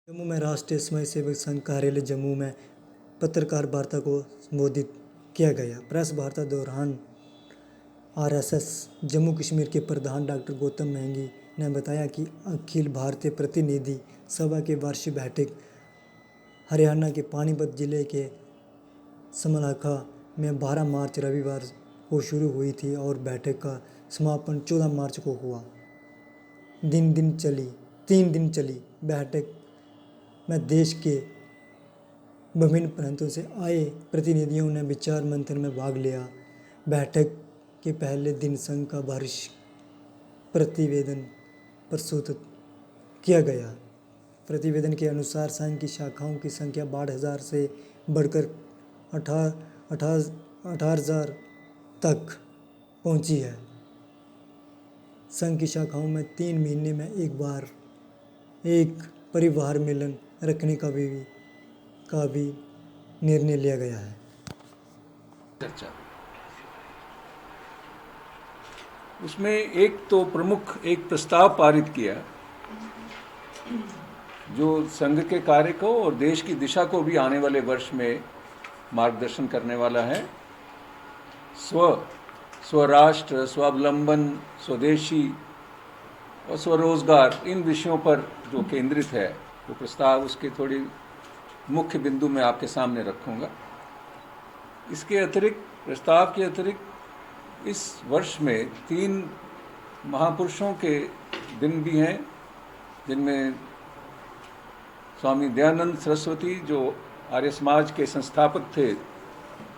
जम्मू में राष्ट्रीय स्वयंसेवक संघ कार्यालय जम्मू में पत्रकार वार्ता को संबोधित किया गया। प्रेस वार्ता दौरान आरएसएस जम्मू कश्मीर के प्रधान डॉक्टर गौतम महंगी ने बताया कि अखिल भारतीय प्रतिनिधि सभा की वार्षिक बैठक हरियाणा के पानीपत जिले के समलाखा में 12 मार्च रविवार को शुरू हुई थी और बैठक का समापन 14 मार्च को हुआ। 3 दिन चली बैठक में देश के विभिन्न प्रांतों से आए प्रतिनिधियों ने विचार मंथन में भाग लिया। बैठक के पहले दिन संघ का वार्षिक प्रतिवेदन प्रस्तुत किया गया। प्रतिवेदन के अनुसार संघ की शाखाओं की संख्या 12,000 से बढ़कर 18,000 तक पहुंची है। संघ की शाखाओं में 3 महीने में एक परिवार मिलन रखने का भी निर्णय लिया गया है। चर्चा उसमें एक तो प्रमुख एक प्रस्ताव पारित किया जो संघ के कार्य को और देश की दिशा को भी आने वाले वर्ष में मार्गदर्शन करने वाला है। स्वराष्ट्र, स्वावलंबन, स्वदेशी और स्वरोजगार, इन विषयों पर जो केंद्रित है वो प्रस्ताव, उसके थोड़ी मुख्य बिंदु मैं आपके सामने रखूंगा। इसके अतिरिक्त, प्रस्ताव के अतिरिक्त इस वर्ष में 3 महापुरुषों के दिन भी हैं, जिनमें स्वामी दयानंद सरस्वती जो आर्य समाज के संस्थापक थे,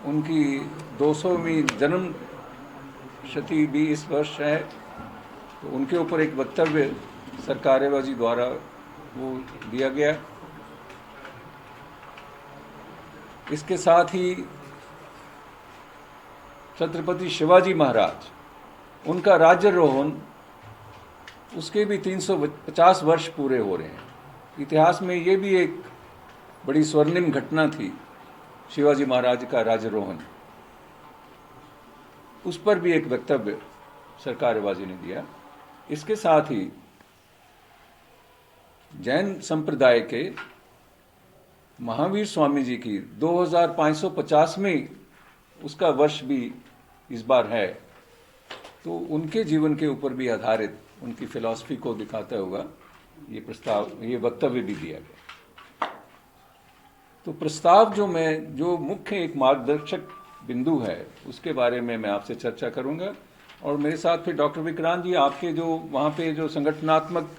उनकी 200वीं जन्म शती भी इस वर्ष है, तो उनके ऊपर एक वक्तव्य सरकारेबाजी द्वारा वो दिया गया। इसके साथ ही छत्रपति शिवाजी महाराज, उनका राज्यारोहण, उसके भी 350 वर्ष पूरे हो रहे हैं। इतिहास में ये भी एक बड़ी स्वर्णिम घटना थी, शिवाजी महाराज का राज्यारोहण। उस पर भी एक वक्तव्य सरकारेबाजी ने दिया। इसके साथ ही जैन संप्रदाय के महावीर स्वामी जी की 2550वीं उसका वर्ष भी इस बार है, तो उनके जीवन के ऊपर भी आधारित उनकी फिलॉसफी को दिखाता हुआ ये वक्तव्य भी दिया गया। तो प्रस्ताव जो मुख्य एक मार्गदर्शक बिंदु है, उसके बारे में मैं आपसे चर्चा करूंगा। और मेरे साथ फिर डॉक्टर विक्रांत जी, आपके जो वहाँ पे जो संगठनात्मक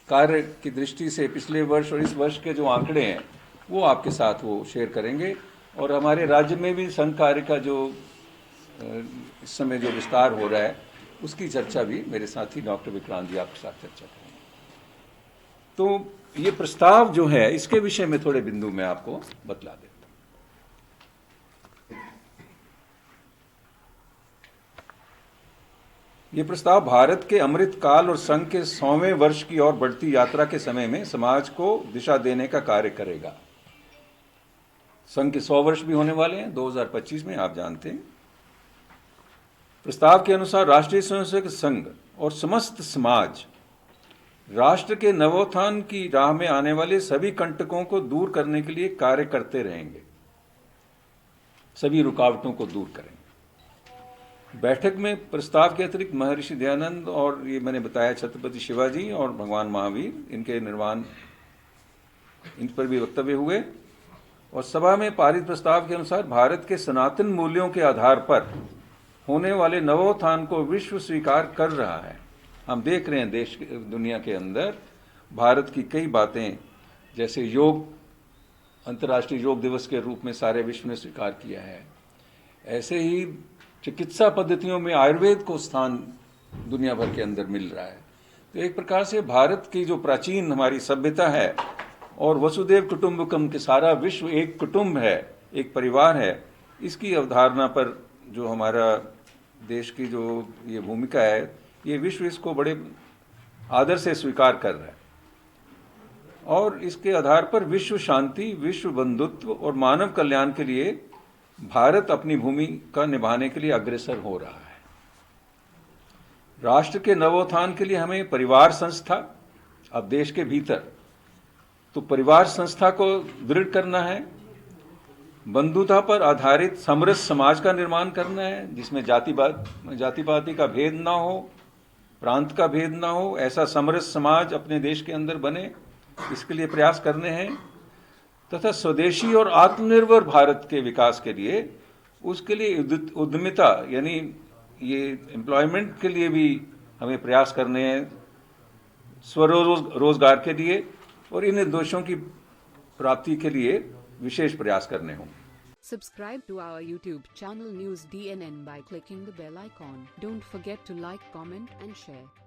कार्य की दृष्टि से पिछले वर्ष और इस वर्ष के जो आंकड़े हैं, वो आपके साथ वो शेयर करेंगे। और हमारे राज्य में भी संघ कार्य का जो इस समय जो विस्तार हो रहा है, उसकी चर्चा भी मेरे साथी डॉक्टर विक्रांत जी आपके साथ चर्चा करेंगे। तो ये प्रस्ताव जो है, इसके विषय में थोड़े बिंदु मैं आपको बतला देता हूं। ये प्रस्ताव भारत के अमृत काल और संघ के 100वें वर्ष की ओर बढ़ती यात्रा के समय में समाज को दिशा देने का कार्य करेगा। संघ के 100 वर्ष भी होने वाले हैं 2025 में, आप जानते हैं। प्रस्ताव के अनुसार राष्ट्रीय स्वयंसेवक संघ और समस्त समाज राष्ट्र के नवोत्थान की राह में आने वाले सभी कंटकों को दूर करने के लिए कार्य करते रहेंगे, सभी रुकावटों को दूर करेंगे। बैठक में प्रस्ताव के अतिरिक्त महर्षि दयानंद और ये मैंने बताया छत्रपति शिवाजी और भगवान महावीर, इनके निर्वाण, इन पर भी वक्तव्य हुए। और सभा में पारित प्रस्ताव के अनुसार भारत के सनातन मूल्यों के आधार पर होने वाले नवोत्थान को विश्व स्वीकार कर रहा है। हम देख रहे हैं दुनिया के अंदर भारत की कई बातें, जैसे योग, अंतर्राष्ट्रीय योग दिवस के रूप में सारे विश्व ने स्वीकार किया है। ऐसे ही चिकित्सा पद्धतियों में आयुर्वेद को स्थान दुनिया भर के अंदर मिल रहा है। तो एक प्रकार से भारत की जो प्राचीन हमारी सभ्यता है और वसुदेव कुटुंबकम के सारा विश्व एक कुटुंब है, एक परिवार है, इसकी अवधारणा पर जो हमारा देश की जो ये भूमिका है, ये विश्व इसको बड़े आदर से स्वीकार कर रहा है। और इसके आधार पर विश्व शांति, विश्व बंधुत्व और मानव कल्याण के लिए भारत अपनी भूमिका निभाने के लिए अग्रसर हो रहा है। राष्ट्र के नवोत्थान के लिए हमें परिवार संस्था, अब देश के भीतर तो परिवार संस्था को दृढ़ करना है, बंधुता पर आधारित समरस समाज का निर्माण करना है जिसमें जातिवादी का भेद ना हो, प्रांत का भेद ना हो, ऐसा समरस समाज अपने देश के अंदर बने, इसके लिए प्रयास करने हैं। तथा स्वदेशी और आत्मनिर्भर भारत के विकास के लिए, उसके लिए उद्यमिता यानी ये एम्प्लॉयमेंट के लिए भी हमें प्रयास करने हैं, स्वरोजगार के लिए, और इन उद्देश्यों की प्राप्ति के लिए विशेष प्रयास करने होंगे। Subscribe to our YouTube channel News DNN by clicking the bell icon. Don't forget to like, comment and share.